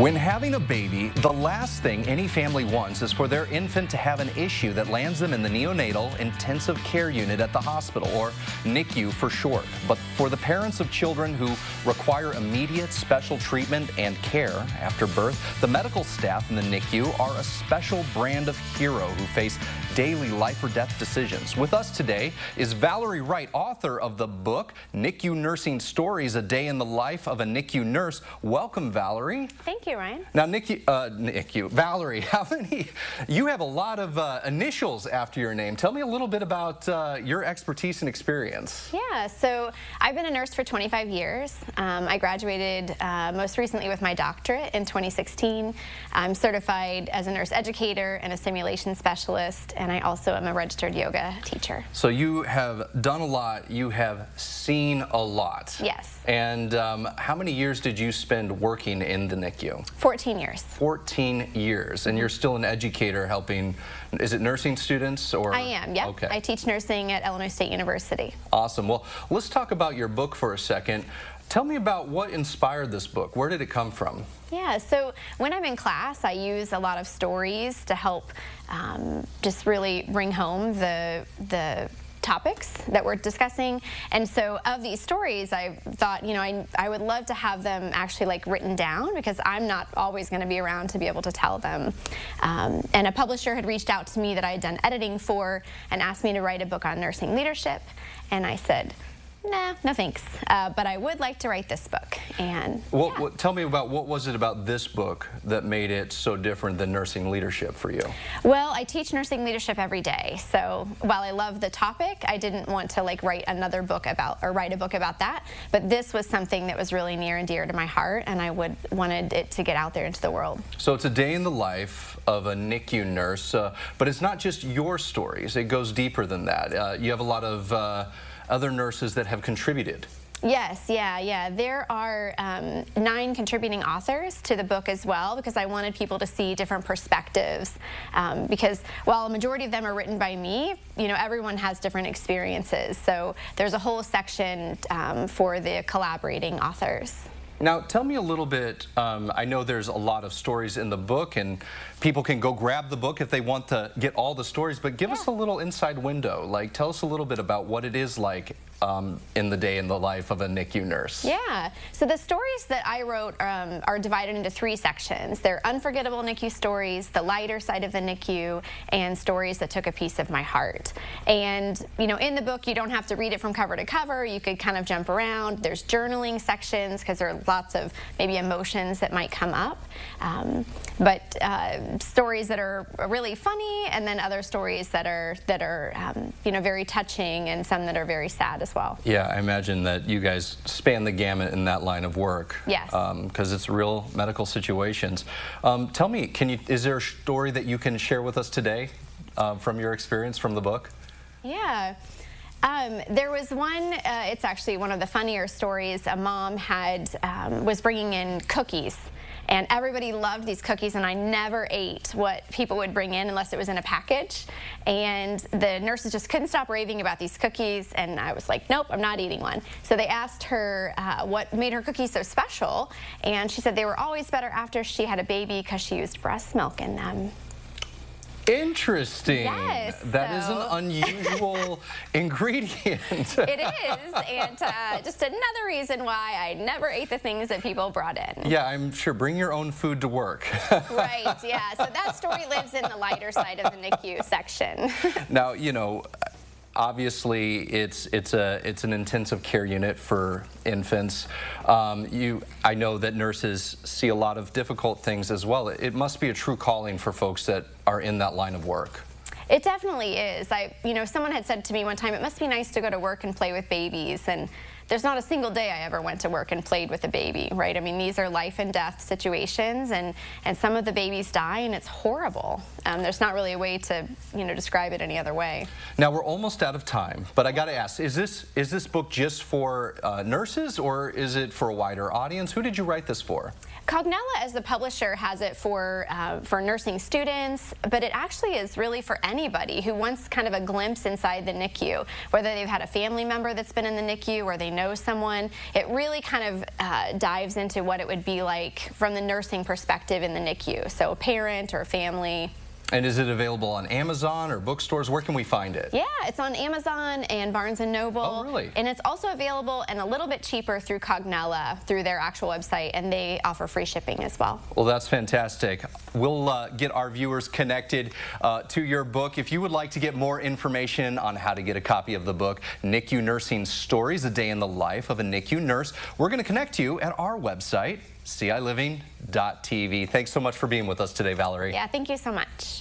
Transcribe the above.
When having a baby, the last thing any family wants is for their infant to have an issue that lands them in the neonatal intensive care unit at the hospital, or NICU for short. But for the parents of children who require immediate special treatment and care after birth, the medical staff in the NICU are a special brand of hero who face daily life or death decisions. With us today is Valerie Wright, author of the book NICU Nursing Stories, A Day in the Life of a NICU Nurse. Welcome, Valerie. Thank you, Ryan. Now, Valerie, you have a lot of initials after your name. Tell me a little bit about your expertise and experience. Yeah, so I've been a nurse for 25 years. I graduated most recently with my doctorate in 2016. I'm certified as a nurse educator and a simulation specialist, and I also am a registered yoga teacher. So you have done a lot, you have seen a lot. Yes. And how many years did you spend working in the NICU? 14 years. 14 years, and you're still an educator helping, is it nursing students? Or? I am, yeah. Okay. I teach nursing at Illinois State University. Awesome. Well, let's talk about your book for a second. Tell me about what inspired this book. Where did it come from? Yeah, so when I'm in class, I use a lot of stories to help just really bring home the topics that we're discussing. And so of these stories, I thought, you know, I would love to have them actually like written down, because I'm not always going to be around to be able to tell them. And a publisher had reached out to me that I had done editing for and asked me to write a book on nursing leadership. And I said, nah, no thanks, but I would like to write this book. And well, tell me about, what was it about this book that made it so different than nursing leadership for you? Well, I teach nursing leadership every day, so while I love the topic, I didn't want to like write another book about, or write a book about that, but this was something that was really near and dear to my heart, and I wanted it to get out there into the world. So it's a day in the life of a NICU nurse, but it's not just your stories, it goes deeper than that. You have a lot of other nurses that have contributed. Yes, yeah. There are 9 contributing authors to the book as well, because I wanted people to see different perspectives. Because while a majority of them are written by me, you know, everyone has different experiences. So there's a whole section for the collaborating authors. Now, tell me a little bit, I know there's a lot of stories in the book, and people can go grab the book if they want to get all the stories, but give us a little inside window. Like, tell us a little bit about what it is like in the day in the life of a NICU nurse. Yeah, so the stories that I wrote are divided into 3 sections. They're unforgettable NICU stories, the lighter side of the NICU, and stories that took a piece of my heart. And, you know, in the book, you don't have to read it from cover to cover. You could kind of jump around. There's journaling sections, because there are lots of maybe emotions that might come up. But stories that are really funny, and then other stories that are you know, very touching, and some that are very sad as well. Yeah, I imagine that you guys span the gamut in that line of work. Yes. Because it's real medical situations. Tell me, is there a story that you can share with us today from your experience from the book? Yeah. There was one, it's actually one of the funnier stories. A mom was bringing in cookies, and everybody loved these cookies, and I never ate what people would bring in unless it was in a package. And the nurses just couldn't stop raving about these cookies, and I was like, nope, I'm not eating one. So they asked her what made her cookies so special, and she said they were always better after she had a baby because she used breast milk in them. Interesting. Yes. That is an unusual ingredient. It is, and just another reason why I never ate the things that people brought in. Yeah, I'm sure. Bring your own food to work. Right, yeah. So that story lives in the lighter side of the NICU section. Now, you know, obviously it's an intensive care unit for infants. I know that nurses see a lot of difficult things as well. It must be a true calling for folks that are in that line of work. It definitely is. You know, someone had said to me one time, it must be nice to go to work and play with babies, and there's not a single day I ever went to work and played with a baby, right? I mean, these are life and death situations, and some of the babies die, and it's horrible. There's not really a way to, you know, describe it any other way. Now, we're almost out of time, but I got to ask, is this book just for nurses, or is it for a wider audience? Who did you write this for? Cognella, as the publisher, has it for nursing students, but it actually is really for anybody who wants kind of a glimpse inside the NICU, whether they've had a family member that's been in the NICU or they know someone. It really kind of dives into what it would be like from the nursing perspective in the NICU, so a parent or a family. And is it available on Amazon or bookstores? Where can we find it? Yeah, it's on Amazon and Barnes & Noble. Oh, really? And it's also available and a little bit cheaper through Cognella, through their actual website, and they offer free shipping as well. Well, that's fantastic. We'll get our viewers connected to your book. If you would like to get more information on how to get a copy of the book, NICU Nursing Stories, A Day in the Life of a NICU Nurse, we're going to connect you at our website, ciLiving.tv. Thanks so much for being with us today, Valerie. Yeah, thank you so much.